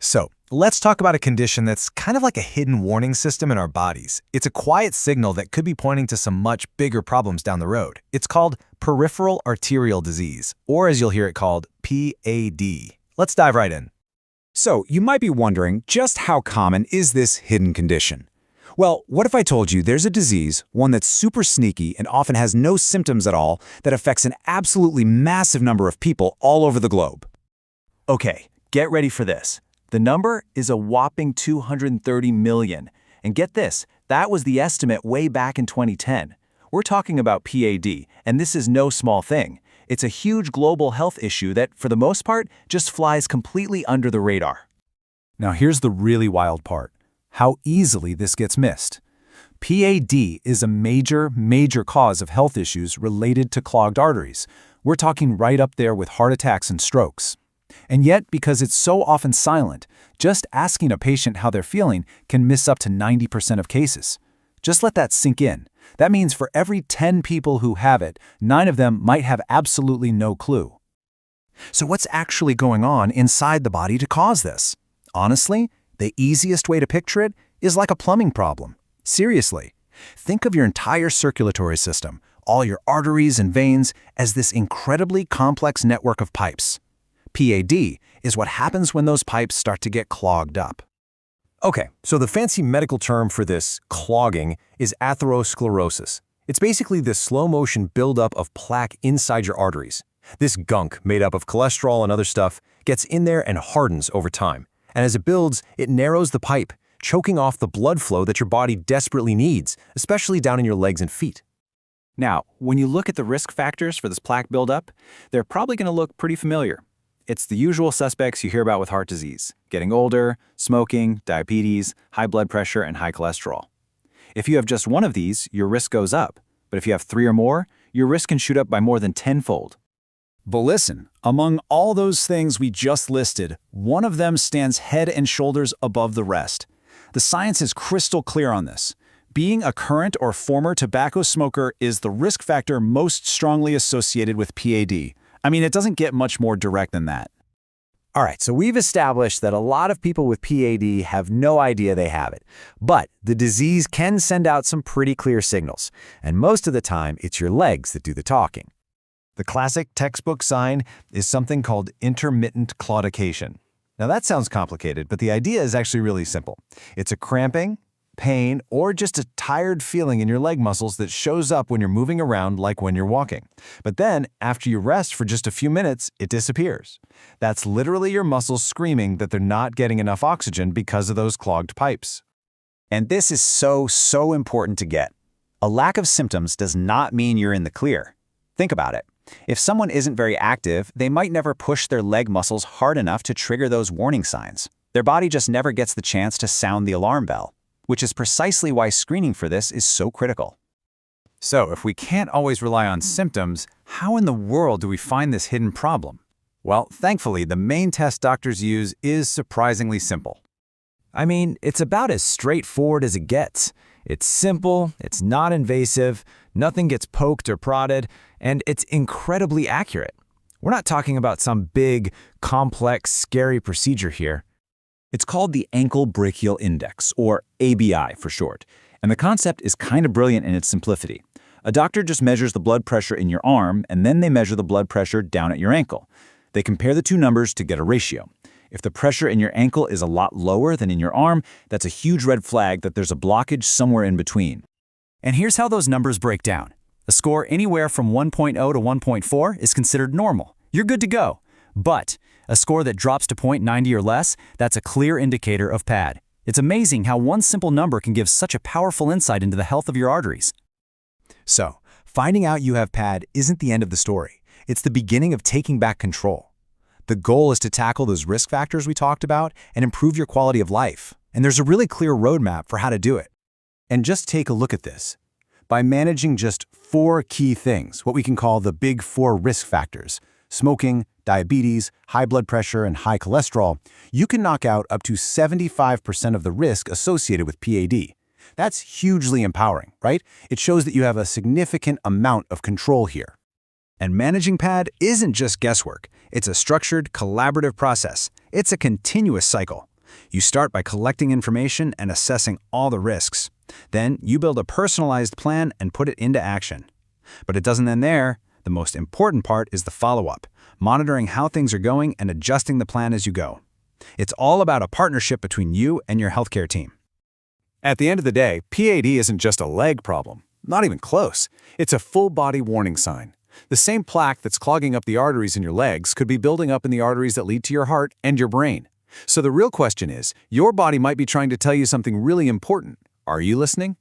So, let's talk about a condition that's kind of like a hidden warning system in our bodies. It's a quiet signal that could be pointing to some much bigger problems down the road. It's called peripheral arterial disease, or as you'll hear it called, PAD. Let's dive right in. So, you might be wondering, just how common is this hidden condition? Well, what if I told you there's a disease, one that's super sneaky and often has no symptoms at all, that affects an absolutely massive number of people all over the globe? Okay, get ready for this. The number is a whopping 230 million. And get this, that was the estimate way back in 2010. We're talking about PAD, and this is no small thing. It's a huge global health issue that, for the most part, just flies completely under the radar. Now here's the really wild part: how easily this gets missed. PAD is a major cause of health issues related to clogged arteries. We're talking right up there with heart attacks and strokes. And yet, because it's so often silent, just asking a patient how they're feeling can miss up to 90% of cases. Just let that sink in. That means for every 10 people who have it, 9 of them might have absolutely no clue. So what's actually going on inside the body to cause this? Honestly, the easiest way to picture it is like a plumbing problem. Seriously, think of your entire circulatory system, all your arteries and veins, as this incredibly complex network of pipes. PAD is what happens when those pipes start to get clogged up. Okay, so the fancy medical term for this clogging is atherosclerosis. It's basically this slow-motion buildup of plaque inside your arteries. This gunk, made up of cholesterol and other stuff, gets in there and hardens over time. And as it builds, it narrows the pipe, choking off the blood flow that your body desperately needs, especially down in your legs and feet. Now, when you look at the risk factors for this plaque buildup, they're probably going to look pretty familiar. It's the usual suspects you hear about with heart disease: getting older, smoking, diabetes, high blood pressure, and high cholesterol. If you have just one of these, your risk goes up. But if you have 3 or more, your risk can shoot up by more than tenfold. But listen, among all those things we just listed, one of them stands head and shoulders above the rest. The science is crystal clear on this. Being a current or former tobacco smoker is the risk factor most strongly associated with PAD. I mean, it doesn't get much more direct than that. All right, so we've established that a lot of people with PAD have no idea they have it. But the disease can send out some pretty clear signals. And most of the time, it's your legs that do the talking. The classic textbook sign is something called intermittent claudication. Now that sounds complicated, but the idea is actually really simple. It's a cramping, pain, or just a tired feeling in your leg muscles that shows up when you're moving around, like when you're walking. But then, after you rest for just a few minutes, it disappears. That's literally your muscles screaming that they're not getting enough oxygen because of those clogged pipes. And this is so important to get. A lack of symptoms does not mean you're in the clear. Think about it. If someone isn't very active, they might never push their leg muscles hard enough to trigger those warning signs. Their body just never gets the chance to sound the alarm bell, which is precisely why screening for this is so critical. So if we can't always rely on symptoms, how in the world do we find this hidden problem? Well, thankfully, the main test doctors use is surprisingly simple. I mean, it's about as straightforward as it gets. It's simple, it's not invasive, nothing gets poked or prodded, and it's incredibly accurate. We're not talking about some big, complex, scary procedure here. It's called the ankle brachial index, or ABI for short, and the concept is kind of brilliant in its simplicity. A doctor just measures the blood pressure in your arm, and then they measure the blood pressure down at your ankle. They compare the two numbers to get a ratio. If the pressure in your ankle is a lot lower than in your arm, that's a huge red flag that there's a blockage somewhere in between. And here's how those numbers break down. A score anywhere from 1.0 to 1.4 is considered normal. You're good to go. But a score that drops to 0.90 or less, that's a clear indicator of PAD. It's amazing how one simple number can give such a powerful insight into the health of your arteries. So, finding out you have PAD isn't the end of the story. It's the beginning of taking back control. The goal is to tackle those risk factors we talked about and improve your quality of life. And there's a really clear roadmap for how to do it. And just take a look at this. By managing just 4 key things, what we can call the big 4 risk factors, smoking, diabetes, high blood pressure, and high cholesterol, you can knock out up to 75% of the risk associated with PAD. That's hugely empowering, right? It shows that you have a significant amount of control here. And managing PAD isn't just guesswork. It's a structured, collaborative process. It's a continuous cycle. You start by collecting information and assessing all the risks. Then you build a personalized plan and put it into action. But it doesn't end there. The most important part is the follow-up, monitoring how things are going and adjusting the plan as you go. It's all about a partnership between you and your healthcare team. At the end of the day, PAD isn't just a leg problem. Not even close. It's a full-body warning sign. The same plaque that's clogging up the arteries in your legs could be building up in the arteries that lead to your heart and your brain. So the real question is, your body might be trying to tell you something really important. Are you listening?